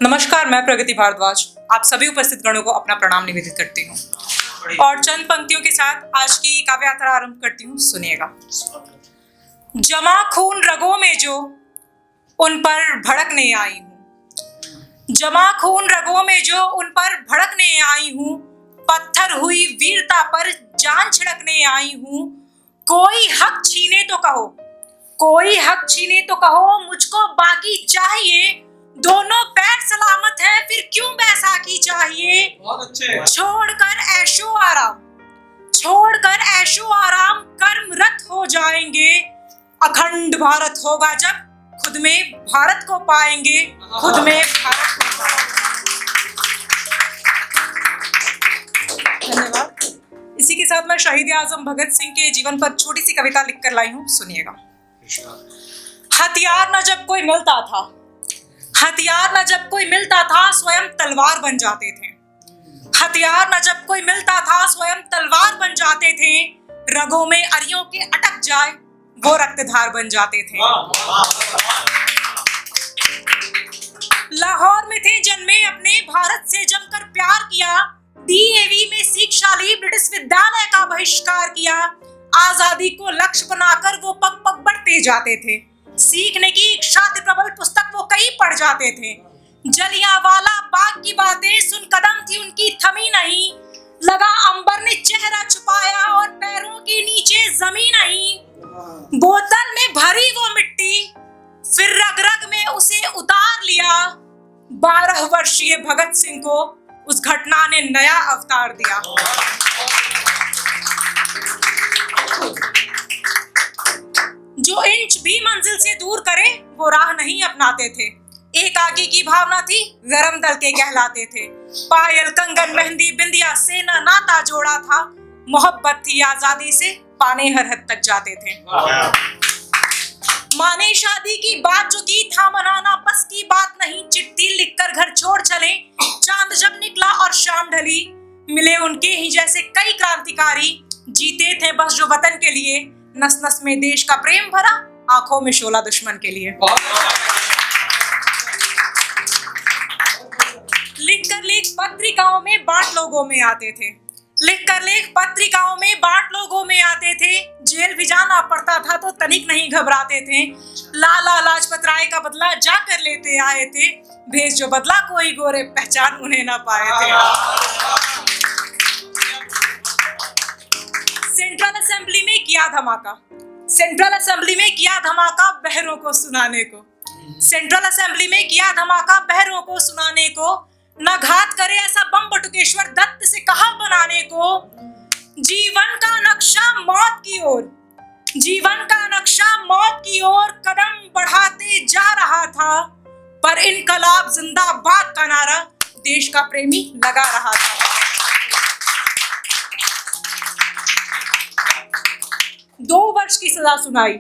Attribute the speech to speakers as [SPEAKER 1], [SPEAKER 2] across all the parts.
[SPEAKER 1] नमस्कार, मैं प्रगति भारद्वाज आप सभी उपस्थित गणों को अपना प्रणाम निवेदित करती हूँ और चंद पंक्तियों के साथ आज की काव्य यात्रा आरंभ करती हूँ। सुनिएगा। जमा खून रगों में जो उन पर भड़कने आई हूँ, जमा खून रगों में जो उन पर भड़कने आई हूँ, पत्थर हुई वीरता पर जान छिड़कने आई हूँ। कोई हक छीने तो कहो, कोई हक छीने तो कहो, मुझको बाकी चाहिए। दोनों पैर सलामत हैं, फिर क्यों बैसाखी चाहिए।
[SPEAKER 2] बहुत अच्छे।
[SPEAKER 1] छोड़कर ऐशो आराम, छोड़कर ऐशो आराम कर्मरत हो जाएंगे। अखंड भारत होगा जब खुद में भारत को पाएंगे, खुद में भारत को पाएंगे। धन्यवाद। इसी के साथ मैं शहीद आजम भगत सिंह के जीवन पर छोटी सी कविता लिखकर लाई हूँ। सुनिएगा। हथियार न जब कोई मिलता था, हथियार न जब कोई मिलता था, स्वयं तलवार बन जाते थे। हथियार न जब कोई मिलता था, स्वयं तलवार बन जाते थे। रगों में अरियों के अटक जाए, वो रक्तधार बन जाते थे। लाहौर में थे जन्मे, अपने भारत से जमकर प्यार किया। डीएवी में सीखशाली ब्रिटिश विद्यालय का बहिष्कार किया। आजादी को लक्ष्य बनाकर वो पग पग बढ़ते जाते थे। सीखने की इच्छा थी प्रबल, पुस्तक वो कई पढ़ जाते थे। जलियांवाला बाग की बातें सुन कदम थी उनकी थमी नहीं। लगा अंबर ने चेहरा छुपाया और पैरों के नीचे जमीन नहीं। बोतल में भरी वो मिट्टी, फिर रग रग में उसे उतार लिया। 12 वर्षीय भगत सिंह को उस घटना ने नया अवतार दिया। जो इंच भी मंजिल से दूर करे, वो राह नहीं अपनाते थे। एकाकी की भावना थी, गरम दल के कहलाते थे। पायल कंगन मेहंदी बिंदिया से न नाता जोड़ा था। मोहब्बत थी आजादी से, पाने हर हद तक जाते थे। माने शादी की बात जो की था मनाना बस की बात नहीं। चिट्ठी लिखकर घर छोड़ चले, चांद जब निकला और शाम ढली। मिले उनके ही जैसे कई क्रांतिकारी, जीते थे बस जो वतन के लिए। नस नस में देश का प्रेम भरा, आंखों में शोला दुश्मन के लिए। लिखकर लेख पत्रिकाओं में बांट लोगों में आते थे। लिखकर लेख पत्रिकाओं में बांट लोगों में आते थे। जेल भी जाना पड़ता था तो तनिक नहीं घबराते थे। लाला लाजपत राय का बदला जाकर लेते आए थे। भेष जो बदला कोई गोरे पहचान उन्हें ना पाए थे। सेंट्रल असेंबली में किया धमाका, सेंट्रल असेंबली में किया धमाका बहरों को सुनाने को। सेंट्रल असेंबली में किया धमाका बहरों को सुनाने को। न घात करे ऐसा बम बटुकेश्वर दत्त से कहा बनाने को। जीवन का नक्शा मौत की ओर, जीवन का नक्शा मौत की ओर कदम बढ़ाते जा रहा था। पर इनकलाब जिंदाबाद का नारा देश का प्रेमी लगा रहा था। 2 वर्ष की सजा सुनाई,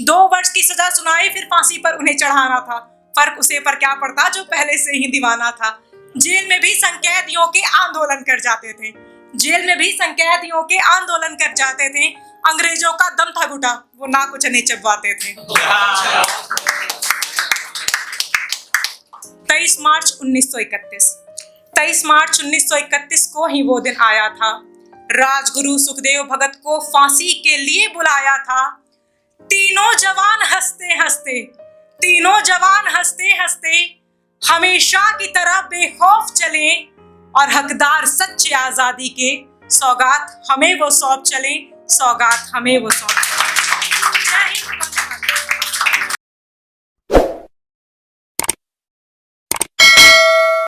[SPEAKER 1] 2 वर्ष की सजा सुनाई, फिर फांसी पर उन्हें चढ़ाना था। फर्क उसे पर क्या पड़ता जो पहले से ही दीवाना था। जेल में भी संकैदियों के आंदोलन कर जाते थे। जेल में भी संकैदियों के आंदोलन कर जाते थे। अंग्रेजों का दम था घुटा, वो ना कुछ नहीं चबवाते थे। 23 मार्च 1931, 23 मार्च 1931 को ही वो दिन आया था। राजगुरु सुखदेव भगत को फांसी के लिए बुलाया था। तीनों जवान हंसते हंसते, तीनों जवान हंसते हंसते हमेशा की तरह बेखौफ चले। और हकदार सच्चे आजादी के, सौगात हमें वो सौंप चले, सौगात हमें वो सौंप।